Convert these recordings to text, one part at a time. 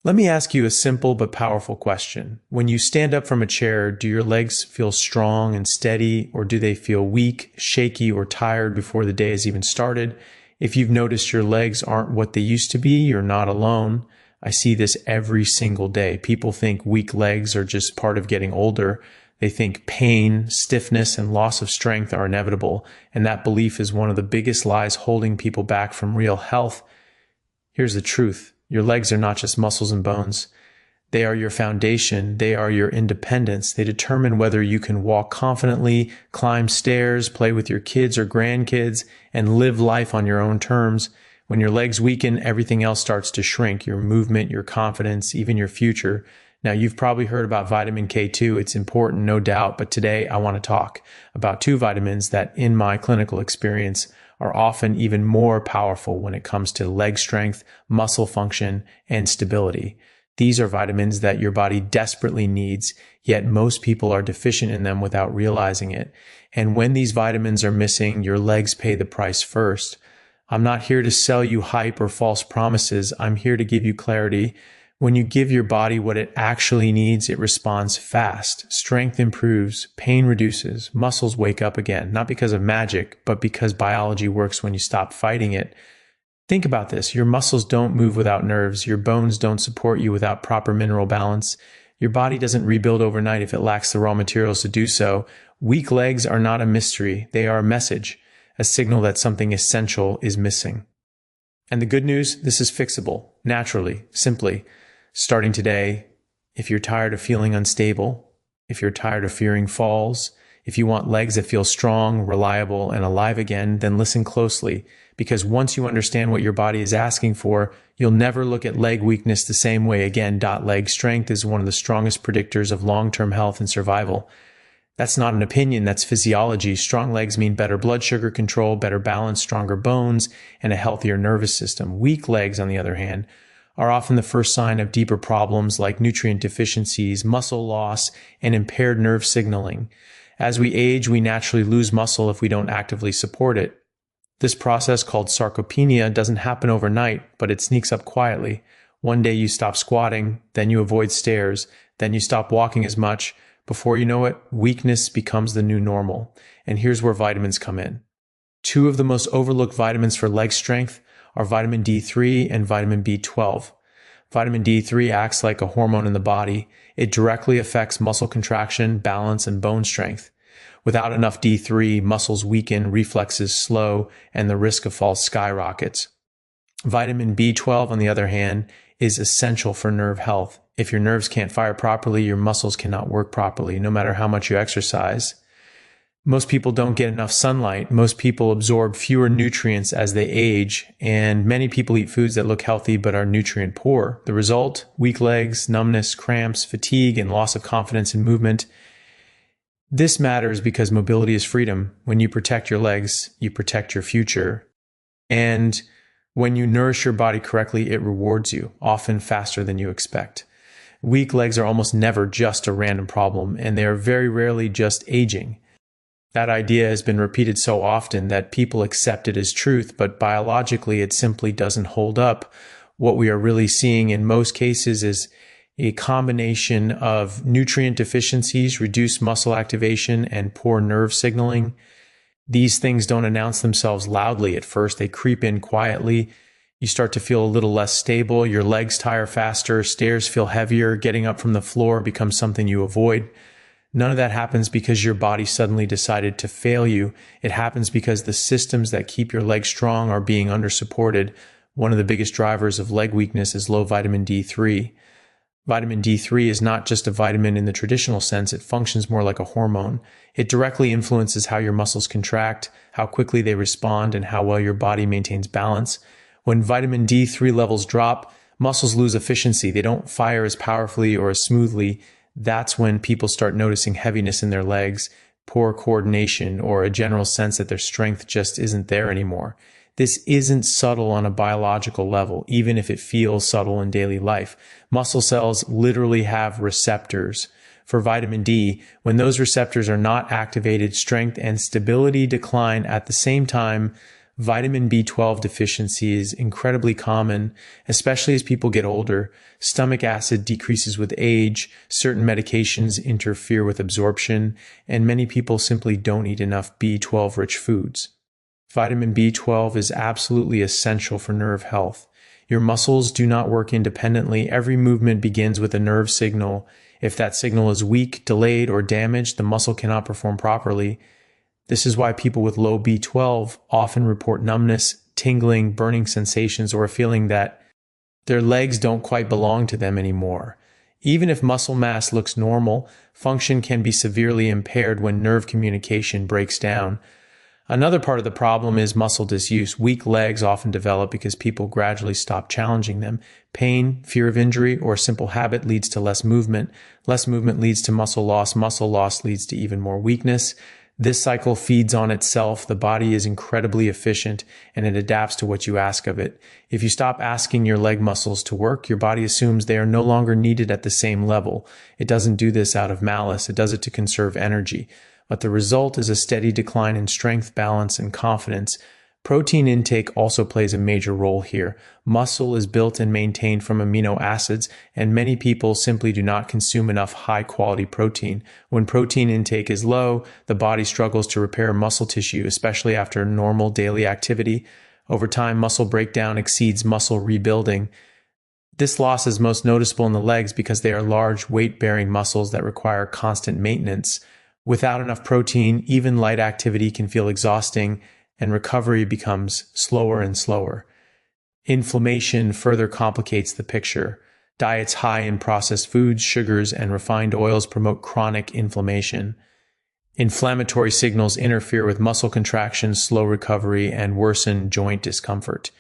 Let me ask you a simple but powerful question. When you stand up from a chair, do your legs feel strong and steady, or do they feel weak, shaky, or tired before the day has even started? If you've noticed your legs aren't what they used to be, you're not alone. I see this every single day. People think weak legs are just part of getting older. They think pain, stiffness, and loss of strength are inevitable, and that belief is one of the biggest lies holding people back from real health. Here's the truth. Your legs are not just muscles and bones. They are your foundation. They are your independence. They determine whether you can walk confidently, climb stairs, play with your kids or grandkids, and live life on your own terms. When your legs weaken, everything else starts to shrink. Your movement, your confidence, even your future. Now, you've probably heard about vitamin K2. It's important, no doubt, but today I want to talk about two vitamins that, in my clinical experience, are often even more powerful when it comes to leg strength, muscle function, and stability. These are vitamins that your body desperately needs, yet most people are deficient in them without realizing it. And when these vitamins are missing, your legs pay the price first. I'm not here to sell you hype or false promises. I'm here to give you clarity. When you give your body what it actually needs, it responds fast. Strength improves, pain reduces, muscles wake up again, not because of magic, but because biology works when you stop fighting it. Think about this. Your muscles don't move without nerves. Your bones don't support you without proper mineral balance. Your body doesn't rebuild overnight if it lacks the raw materials to do so. Weak legs are not a mystery. They are a message, a signal that something essential is missing. And the good news, this is fixable, naturally, simply. Starting today, if you're tired of feeling unstable, if you're tired of fearing falls, if you want legs that feel strong, reliable, and alive again, then listen closely, because once you understand what your body is asking for, you'll never look at leg weakness the same way again. Leg strength is one of the strongest predictors of long-term health and survival. That's not an opinion, that's physiology. Strong legs mean better blood sugar control, better balance, stronger bones, and a healthier nervous system. Weak legs, on the other hand, are often the first sign of deeper problems like nutrient deficiencies, muscle loss, and impaired nerve signaling. As we age, we naturally lose muscle if we don't actively support it. This process, called sarcopenia, doesn't happen overnight, but it sneaks up quietly. One day you stop squatting, then you avoid stairs, then you stop walking as much. Before you know it, weakness becomes the new normal. And here's where vitamins come in. Two of the most overlooked vitamins for leg strength are vitamin D3 and vitamin B12. Vitamin D3 acts like a hormone in the body. It directly affects muscle contraction, balance, and bone strength. Without enough D3, muscles weaken, reflexes slow, and the risk of fall skyrockets. Vitamin B12, on the other hand, is essential for nerve health. If your nerves can't fire properly, your muscles cannot work properly, no matter how much you exercise. Most people don't get enough sunlight. Most people absorb fewer nutrients as they age, and many people eat foods that look healthy but are nutrient poor. The result? Weak legs, numbness, cramps, fatigue, and loss of confidence in movement. This matters because mobility is freedom. When you protect your legs, you protect your future. And when you nourish your body correctly, it rewards you, often faster than you expect. Weak legs are almost never just a random problem, and they are very rarely just aging. That idea has been repeated so often that people accept it as truth, but biologically it simply doesn't hold up. What we are really seeing in most cases is a combination of nutrient deficiencies, reduced muscle activation, and poor nerve signaling. These things don't announce themselves loudly at first. They creep in quietly. You start to feel a little less stable. Your legs tire faster. Stairs feel heavier. Getting up from the floor becomes something you avoid. None of that happens because your body suddenly decided to fail you. It happens because the systems that keep your legs strong are being undersupported. One of the biggest drivers of leg weakness is low vitamin D3. Vitamin D3 is not just a vitamin in the traditional sense. It functions more like a hormone. It directly influences how your muscles contract, how quickly they respond, and how well your body maintains balance. When vitamin D3 levels drop, muscles lose efficiency. They don't fire as powerfully or as smoothly. That's when people start noticing heaviness in their legs, poor coordination, or a general sense that their strength just isn't there anymore. This isn't subtle on a biological level, even if it feels subtle in daily life. Muscle cells literally have receptors for vitamin D. When those receptors are not activated, strength and stability decline. At the same time, Vitamin B12 deficiency is incredibly common, especially as people get older. Stomach acid decreases with age, certain medications interfere with absorption, and many people simply don't eat enough B12-rich foods. Vitamin B12 is absolutely essential for nerve health. Your muscles do not work independently. Every movement begins with a nerve signal. If that signal is weak, delayed, or damaged, the muscle cannot perform properly. This is why people with low B12 often report numbness, tingling, burning sensations, or a feeling that their legs don't quite belong to them anymore. Even if muscle mass looks normal, function can be severely impaired when nerve communication breaks down. Another part of the problem is muscle disuse. Weak legs often develop because people gradually stop challenging them. Pain, fear of injury, or a simple habit leads to less movement. Less movement leads to muscle loss. Muscle loss leads to even more weakness. This cycle feeds on itself. The body is incredibly efficient and it adapts to what you ask of it. If you stop asking your leg muscles to work, your body assumes they are no longer needed at the same level. It doesn't do this out of malice. It does it to conserve energy. But the result is a steady decline in strength, balance, and confidence. Protein intake also plays a major role here. Muscle is built and maintained from amino acids, and many people simply do not consume enough high-quality protein. When protein intake is low, the body struggles to repair muscle tissue, especially after normal daily activity. Over time, muscle breakdown exceeds muscle rebuilding. This loss is most noticeable in the legs because they are large, weight-bearing muscles that require constant maintenance. Without enough protein, even light activity can feel exhausting, and recovery becomes slower and slower. Inflammation further complicates the picture. Diets high in processed foods, sugars, and refined oils promote chronic inflammation. Inflammatory signals interfere with muscle contraction, slow recovery, and worsen joint discomfort.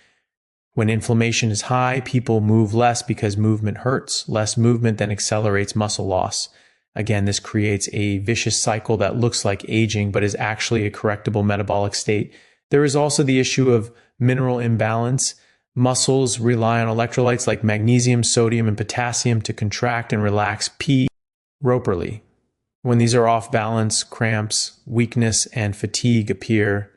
When inflammation is high, people move less because movement hurts. Less movement then accelerates muscle loss. Again, this creates a vicious cycle that looks like aging, but is actually a correctable metabolic state. There is also the issue of mineral imbalance. Muscles rely on electrolytes like magnesium, sodium, and potassium to contract and relax properly. When these are off balance, cramps, weakness, and fatigue appear.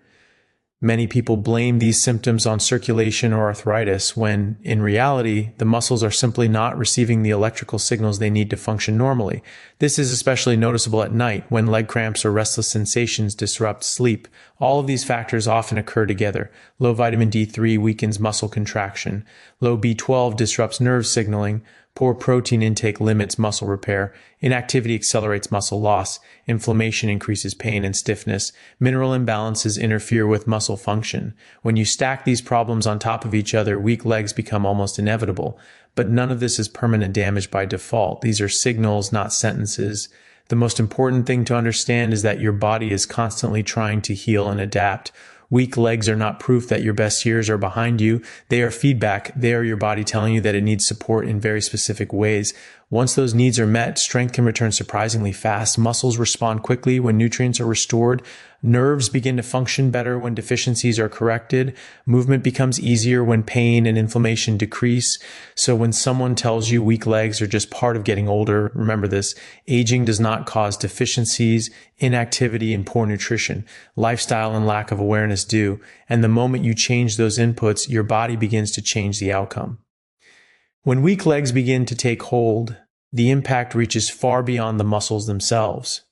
Many people blame these symptoms on circulation or arthritis, when, in reality, the muscles are simply not receiving the electrical signals they need to function normally. This is especially noticeable at night, when leg cramps or restless sensations disrupt sleep. All of these factors often occur together. Low vitamin D3 weakens muscle contraction. Low B12 disrupts nerve signaling. Poor protein intake limits muscle repair. Inactivity accelerates muscle loss. Inflammation increases pain and stiffness. Mineral imbalances interfere with muscle function. When you stack these problems on top of each other, weak legs become almost inevitable. But none of this is permanent damage by default. These are signals, not sentences. The most important thing to understand is that your body is constantly trying to heal and adapt. Weak legs are not proof that your best years are behind you. They are feedback. They are your body telling you that it needs support in very specific ways. Once those needs are met, strength can return surprisingly fast. Muscles respond quickly when nutrients are restored. Nerves begin to function better when deficiencies are corrected. Movement becomes easier when pain and inflammation decrease. So when someone tells you weak legs are just part of getting older, remember this: aging does not cause deficiencies, inactivity, and poor nutrition. Lifestyle and lack of awareness do. And the moment you change those inputs, your body begins to change the outcome. When weak legs begin to take hold, the impact reaches far beyond the muscles themselves.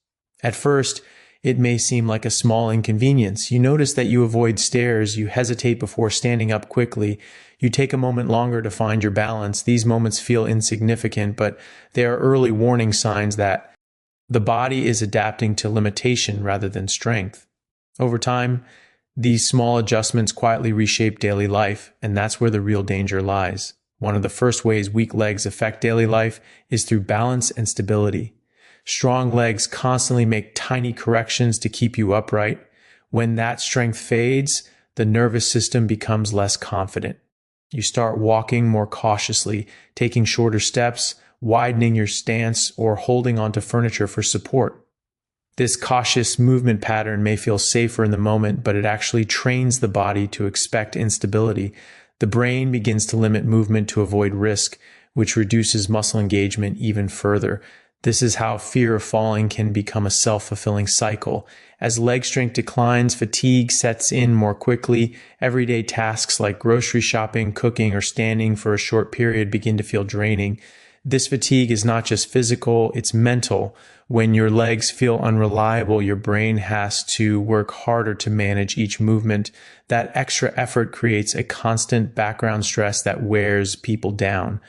At first, it may seem like a small inconvenience. You notice that you avoid stairs, you hesitate before standing up quickly, you take a moment longer to find your balance. These moments feel insignificant, but they are early warning signs that the body is adapting to limitation rather than strength. Over time, these small adjustments quietly reshape daily life, and that's where the real danger lies. One of the first ways weak legs affect daily life is through balance and stability. Strong legs constantly make tiny corrections to keep you upright. When that strength fades, the nervous system becomes less confident. You start walking more cautiously, taking shorter steps, widening your stance, or holding onto furniture for support. This cautious movement pattern may feel safer in the moment, but it actually trains the body to expect instability. The brain begins to limit movement to avoid risk, which reduces muscle engagement even further. This is how fear of falling can become a self-fulfilling cycle. As leg strength declines, fatigue sets in more quickly. Everyday tasks like grocery shopping, cooking, or standing for a short period begin to feel draining. This fatigue is not just physical, it's mental. When your legs feel unreliable, your brain has to work harder to manage each movement. That extra effort creates a constant background stress that wears people down.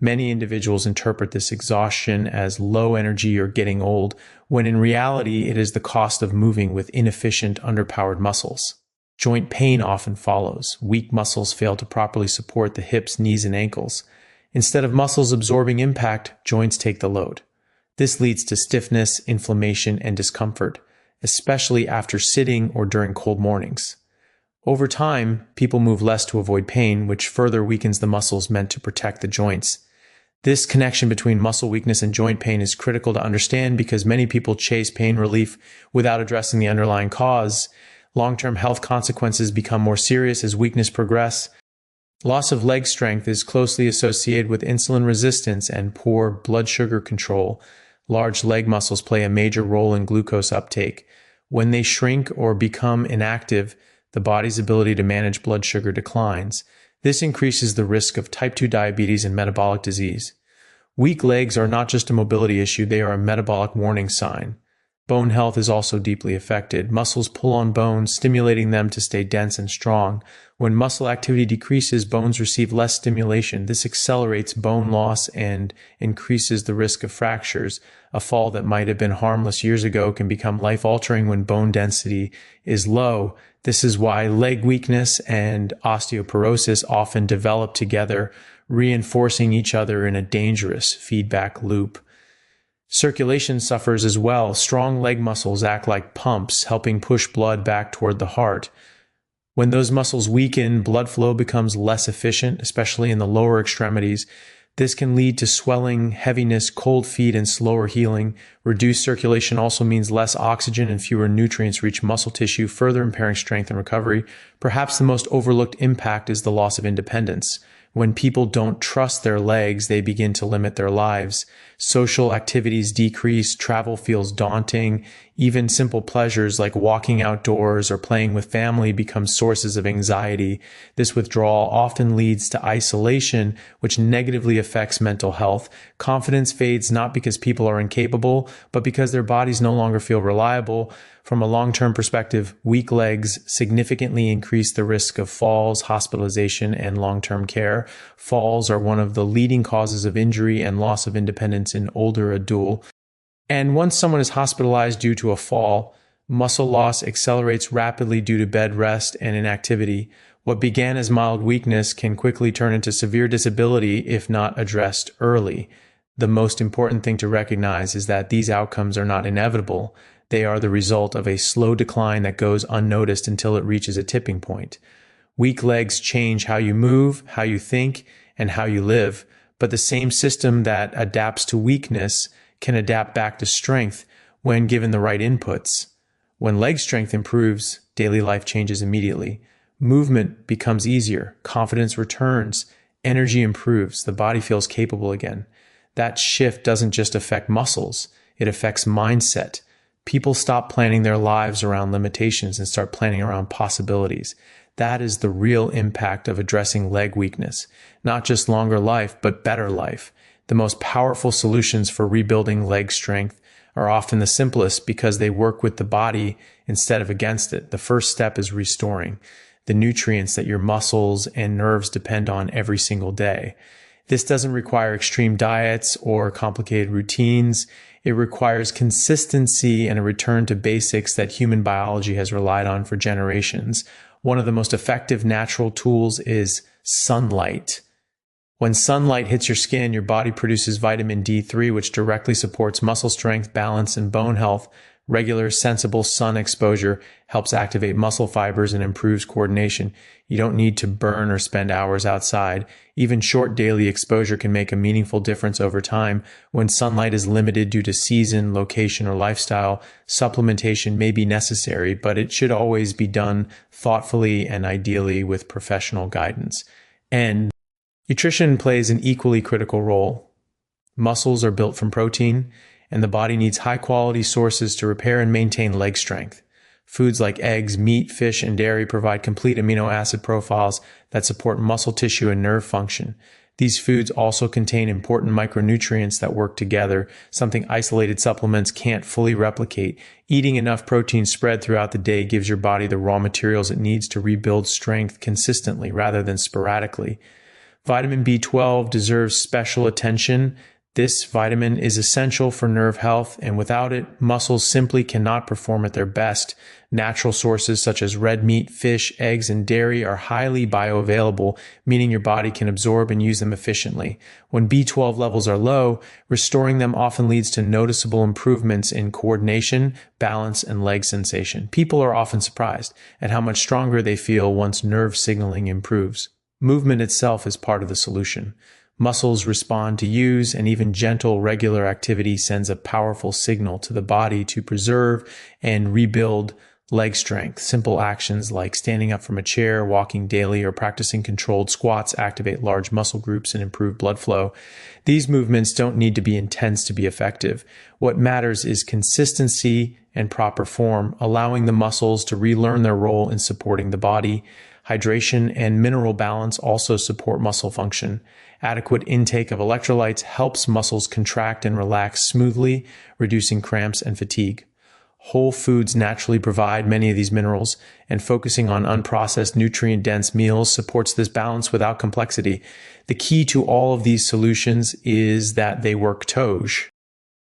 Many individuals interpret this exhaustion as low energy or getting old, when in reality it is the cost of moving with inefficient, underpowered muscles. Joint pain often follows. Weak muscles fail to properly support the hips, knees, and ankles. Instead of muscles absorbing impact, joints take the load. This leads to stiffness, inflammation, and discomfort, especially after sitting or during cold mornings. Over time, people move less to avoid pain, which further weakens the muscles meant to protect the joints. This connection between muscle weakness and joint pain is critical to understand because many people chase pain relief without addressing the underlying cause. Long-term health consequences become more serious as weakness progresses. Loss of leg strength is closely associated with insulin resistance and poor blood sugar control. Large leg muscles play a major role in glucose uptake. When they shrink or become inactive, the body's ability to manage blood sugar declines. This increases the risk of type 2 diabetes and metabolic disease. Weak legs are not just a mobility issue, they are a metabolic warning sign. Bone health is also deeply affected. Muscles pull on bones, stimulating them to stay dense and strong. When muscle activity decreases, bones receive less stimulation. This accelerates bone loss and increases the risk of fractures. A fall that might have been harmless years ago can become life-altering when bone density is low. This is why leg weakness and osteoporosis often develop together, reinforcing each other in a dangerous feedback loop. Circulation suffers as well. Strong leg muscles act like pumps, helping push blood back toward the heart. When those muscles weaken, blood flow becomes less efficient, especially in the lower extremities. This can lead to swelling, heaviness, cold feet, and slower healing. Reduced circulation also means less oxygen and fewer nutrients reach muscle tissue, further impairing strength and recovery. Perhaps the most overlooked impact is the loss of independence. When people don't trust their legs, they begin to limit their lives. Social activities decrease, travel feels daunting, even simple pleasures like walking outdoors or playing with family become sources of anxiety. This withdrawal often leads to isolation, which negatively affects mental health. Confidence fades not because people are incapable, but because their bodies no longer feel reliable. From a long-term perspective, weak legs significantly increase the risk of falls, hospitalization, and long-term care. Falls are one of the leading causes of injury and loss of independence in older adults. And once someone is hospitalized due to a fall, muscle loss accelerates rapidly due to bed rest and inactivity. What began as mild weakness can quickly turn into severe disability if not addressed early. The most important thing to recognize is that these outcomes are not inevitable. They are the result of a slow decline that goes unnoticed until it reaches a tipping point. Weak legs change how you move, how you think, and how you live, but the same system that adapts to weakness can adapt back to strength when given the right inputs. When leg strength improves, daily life changes immediately. Movement becomes easier, confidence returns, energy improves, the body feels capable again. That shift doesn't just affect muscles, it affects mindset. People stop planning their lives around limitations and start planning around possibilities. That is the real impact of addressing leg weakness. Not just longer life, but better life. The most powerful solutions for rebuilding leg strength are often the simplest because they work with the body instead of against it. The first step is restoring the nutrients that your muscles and nerves depend on every single day. This doesn't require extreme diets or complicated routines. It requires consistency and a return to basics that human biology has relied on for generations. One of the most effective natural tools is sunlight. When sunlight hits your skin, your body produces vitamin D3, which directly supports muscle strength, balance, and bone health. Regular, sensible sun exposure helps activate muscle fibers and improves coordination. You don't need to burn or spend hours outside. Even short daily exposure can make a meaningful difference over time. When sunlight is limited due to season, location, or lifestyle, supplementation may be necessary, but it should always be done thoughtfully and ideally with professional guidance. And nutrition plays an equally critical role. Muscles are built from protein, and the body needs high-quality sources to repair and maintain leg strength. Foods like eggs, meat, fish, and dairy provide complete amino acid profiles that support muscle tissue and nerve function. These foods also contain important micronutrients that work together, something isolated supplements can't fully replicate. Eating enough protein spread throughout the day gives your body the raw materials it needs to rebuild strength consistently rather than sporadically. Vitamin B12 deserves special attention. This vitamin is essential for nerve health, and without it, muscles simply cannot perform at their best. Natural sources such as red meat, fish, eggs, and dairy are highly bioavailable, meaning your body can absorb and use them efficiently. When B12 levels are low, restoring them often leads to noticeable improvements in coordination, balance, and leg sensation. People are often surprised at how much stronger they feel once nerve signaling improves. Movement itself is part of the solution. Muscles respond to use, and even gentle, regular activity sends a powerful signal to the body to preserve and rebuild leg strength. Simple actions like standing up from a chair, walking daily, or practicing controlled squats activate large muscle groups and improve blood flow. These movements don't need to be intense to be effective. What matters is consistency and proper form, allowing the muscles to relearn their role in supporting the body. Hydration and mineral balance also support muscle function. Adequate intake of electrolytes helps muscles contract and relax smoothly, reducing cramps and fatigue. Whole foods naturally provide many of these minerals, and focusing on unprocessed, nutrient-dense meals supports this balance without complexity. The key to all of these solutions is that they work toge.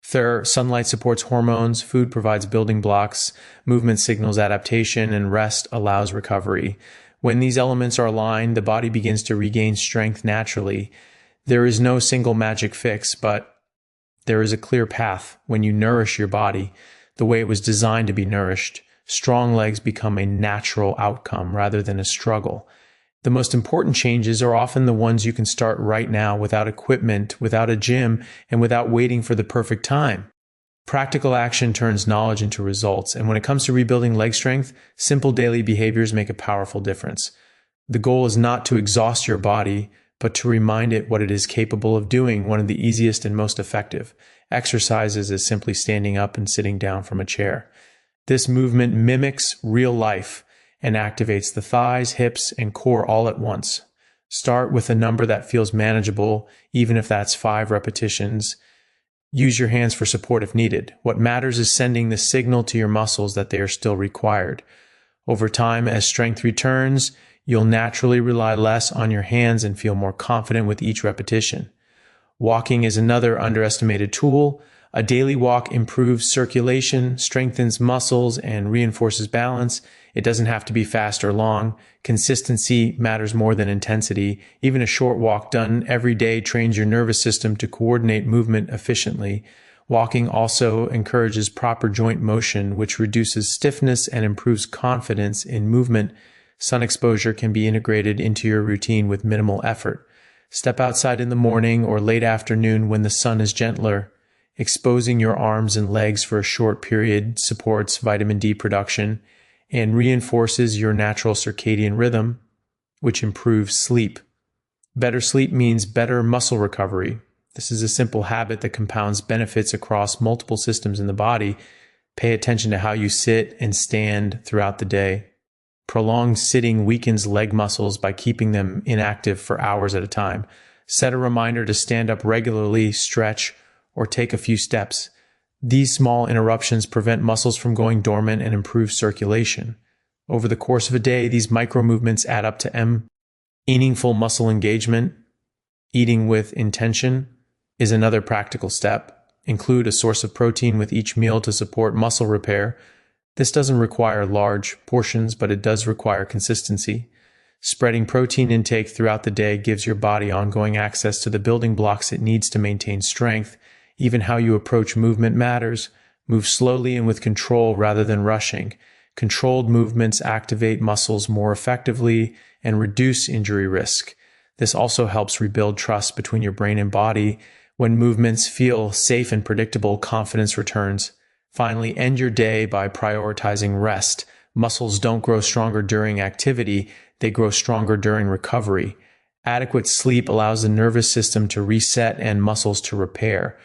Sunlight supports hormones, food provides building blocks, movement signals adaptation, and rest allows recovery. When these elements are aligned, the body begins to regain strength naturally. There is no single magic fix, but there is a clear path. When you nourish your body the way it was designed to be nourished, strong legs become a natural outcome rather than a struggle. The most important changes are often the ones you can start right now without equipment, without a gym, and without waiting for the perfect time. Practical action turns knowledge into results, and when it comes to rebuilding leg strength, simple daily behaviors make a powerful difference. The goal is not to exhaust your body, but to remind it what it is capable of doing. One of the easiest and most effective exercises is simply standing up and sitting down from a chair. This movement mimics real life and activates the thighs, hips, and core all at once. Start with a number that feels manageable, even if that's 5 repetitions. Use your hands for support if needed. What matters is sending the signal to your muscles that they are still required. Over time, as strength returns, you'll naturally rely less on your hands and feel more confident with each repetition. Walking is another underestimated tool. A daily walk improves circulation, strengthens muscles, and reinforces balance. It doesn't have to be fast or long. Consistency matters more than intensity. Even a short walk done every day trains your nervous system to coordinate movement efficiently. Walking also encourages proper joint motion, which reduces stiffness and improves confidence in movement. Sun exposure can be integrated into your routine with minimal effort. Step outside in the morning or late afternoon when the sun is gentler. Exposing your arms and legs for a short period supports vitamin D production and reinforces your natural circadian rhythm, which improves sleep. Better sleep means better muscle recovery. This is a simple habit that compounds benefits across multiple systems in the body. Pay attention to how you sit and stand throughout the day. Prolonged sitting weakens leg muscles by keeping them inactive for hours at a time. Set a reminder to stand up regularly, stretch, or take a few steps. These small interruptions prevent muscles from going dormant and improve circulation. Over the course of a day, these micro movements add up to Meaningful muscle engagement. Eating with intention is another practical step. Include a source of protein with each meal to support muscle repair. This doesn't require large portions, but it does require consistency. Spreading protein intake throughout the day gives your body ongoing access to the building blocks it needs to maintain strength. Even how you approach movement matters. Move slowly and with control rather than rushing. Controlled movements activate muscles more effectively and reduce injury risk. This also helps rebuild trust between your brain and body. When movements feel safe and predictable, confidence returns. Finally, end your day by prioritizing rest. Muscles don't grow stronger during activity, they grow stronger during recovery. Adequate sleep allows the nervous system to reset and muscles to repair.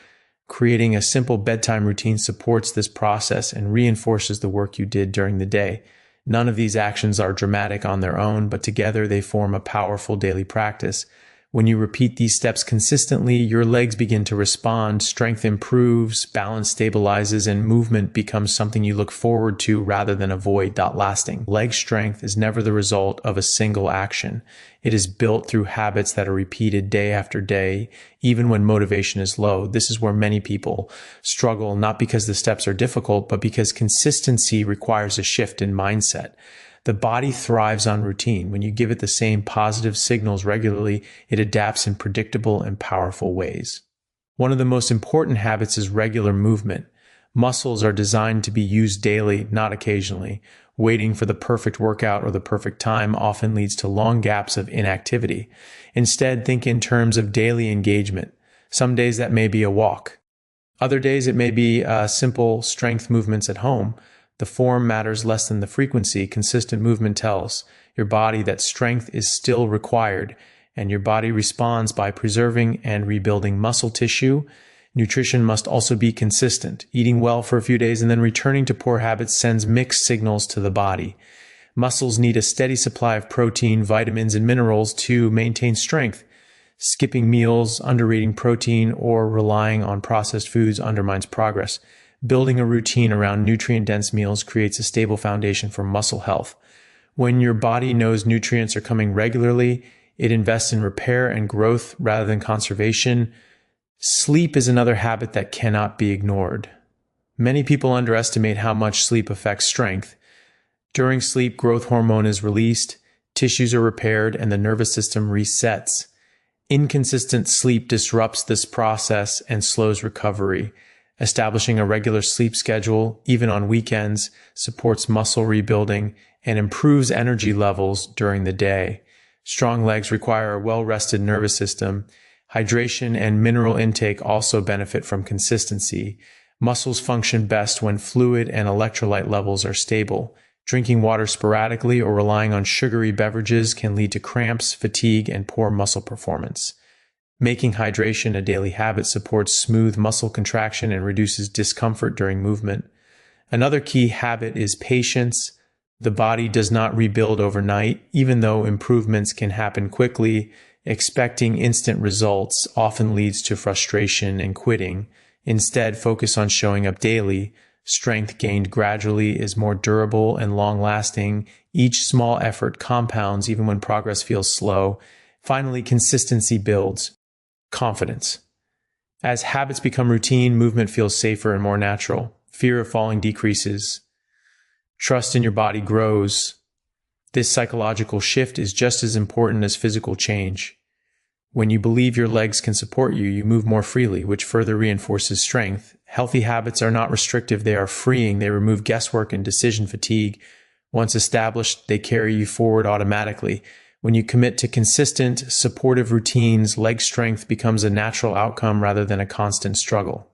Creating a simple bedtime routine supports this process and reinforces the work you did during the day. None of these actions are dramatic on their own, but together they form a powerful daily practice. When you repeat these steps consistently, your legs begin to respond, strength improves, balance stabilizes, and movement becomes something you look forward to rather than avoid. Lasting leg strength is never the result of a single action. It is built through habits that are repeated day after day, even when motivation is low. This is where many people struggle, not because the steps are difficult, but because consistency requires a shift in mindset. The body thrives on routine. When you give it the same positive signals regularly, it adapts in predictable and powerful ways. One of the most important habits is regular movement. Muscles are designed to be used daily, not occasionally. Waiting for the perfect workout or the perfect time often leads to long gaps of inactivity. Instead, think in terms of daily engagement. Some days that may be a walk. Other days it may be simple strength movements at home. The form matters less than the frequency. Consistent movement tells your body that strength is still required, and your body responds by preserving and rebuilding muscle tissue. Nutrition must also be consistent. Eating well for a few days and then returning to poor habits sends mixed signals to the body. Muscles need a steady supply of protein, vitamins, and minerals to maintain strength. Skipping meals, underrating protein, or relying on processed foods undermines progress. Building a routine around nutrient-dense meals creates a stable foundation for muscle health. When your body knows nutrients are coming regularly, it invests in repair and growth rather than conservation. Sleep is another habit that cannot be ignored. Many people underestimate how much sleep affects strength. During sleep, growth hormone is released, tissues are repaired, and the nervous system resets. Inconsistent sleep disrupts this process and slows recovery. Establishing a regular sleep schedule, even on weekends, supports muscle rebuilding and improves energy levels during the day. Strong legs require a well-rested nervous system. Hydration and mineral intake also benefit from consistency. Muscles function best when fluid and electrolyte levels are stable. Drinking water sporadically or relying on sugary beverages can lead to cramps, fatigue, and poor muscle performance. Making hydration a daily habit supports smooth muscle contraction and reduces discomfort during movement. Another key habit is patience. The body does not rebuild overnight, even though improvements can happen quickly. Expecting instant results often leads to frustration and quitting. Instead, focus on showing up daily. Strength gained gradually is more durable and long-lasting. Each small effort compounds even when progress feels slow. Finally, consistency builds confidence. As habits become routine, movement feels safer and more natural. Fear of falling decreases. Trust in your body grows. This psychological shift is just as important as physical change. When you believe your legs can support you, you move more freely, which further reinforces strength. Healthy habits are not restrictive, they are freeing. They remove guesswork and decision fatigue. Once established, they carry you forward automatically. When you commit to consistent, supportive routines, leg strength becomes a natural outcome rather than a constant struggle.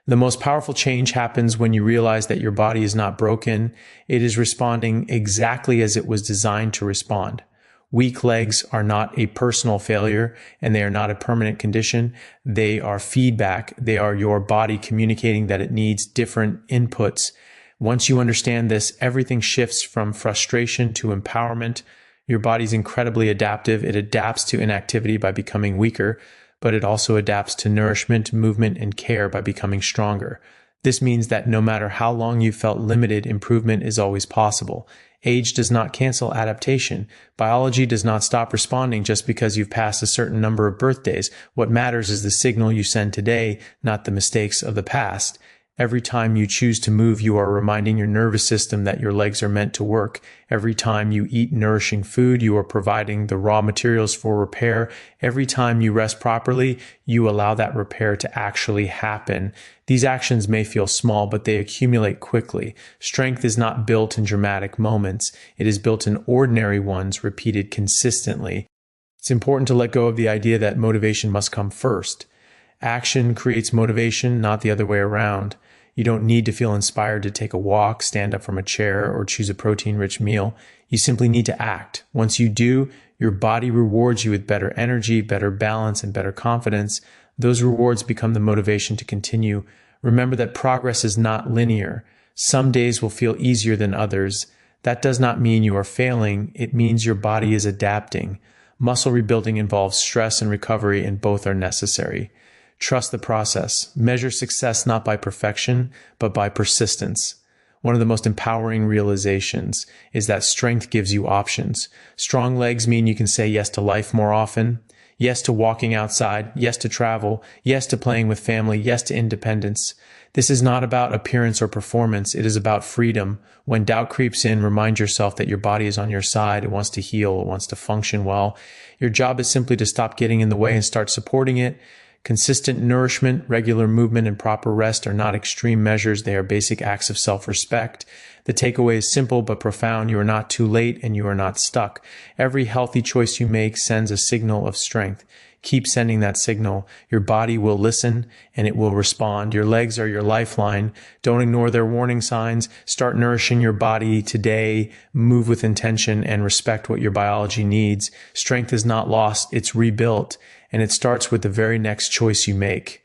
The most powerful change happens when you realize that your body is not broken. It is responding exactly as it was designed to respond. Weak legs are not a personal failure, and they are not a permanent condition. They are feedback. They are your body communicating that it needs different inputs. Once you understand this, everything shifts from frustration to empowerment. Your body's incredibly adaptive. It adapts to inactivity by becoming weaker, but it also adapts to nourishment, movement, and care by becoming stronger. This means that no matter how long you felt limited, improvement is always possible. Age does not cancel adaptation. Biology does not stop responding just because you've passed a certain number of birthdays. What matters is the signal you send today, not the mistakes of the past. Every time you choose to move, you are reminding your nervous system that your legs are meant to work. Every time you eat nourishing food, you are providing the raw materials for repair. Every time you rest properly, you allow that repair to actually happen. These actions may feel small, but they accumulate quickly. Strength is not built in dramatic moments. It is built in ordinary ones, repeated consistently. It's important to let go of the idea that motivation must come first. Action creates motivation, not the other way around. You don't need to feel inspired to take a walk, stand up from a chair, or choose a protein-rich meal. You simply need to act. Once you do, your body rewards you with better energy, better balance, and better confidence. Those rewards become the motivation to continue. Remember that progress is not linear. Some days will feel easier than others. That does not mean you are failing. It means your body is adapting. Muscle rebuilding involves stress and recovery, and both are necessary. Trust the process. Measure success not by perfection, but by persistence. One of the most empowering realizations is that strength gives you options. Strong legs mean you can say yes to life more often, yes to walking outside, yes to travel, yes to playing with family, yes to independence. This is not about appearance or performance. It is about freedom. When doubt creeps in, remind yourself that your body is on your side. It wants to heal. It wants to function well. Your job is simply to stop getting in the way and start supporting it. Consistent nourishment, regular movement, and proper rest are not extreme measures. They are basic acts of self-respect. The takeaway is simple but profound. You are not too late and you are not stuck. Every healthy choice you make sends a signal of strength. Keep sending that signal. Your body will listen and it will respond. Your legs are your lifeline. Don't ignore their warning signs. Start nourishing your body today. Move with intention and respect what your biology needs. Strength is not lost. It's rebuilt. And it starts with the very next choice you make.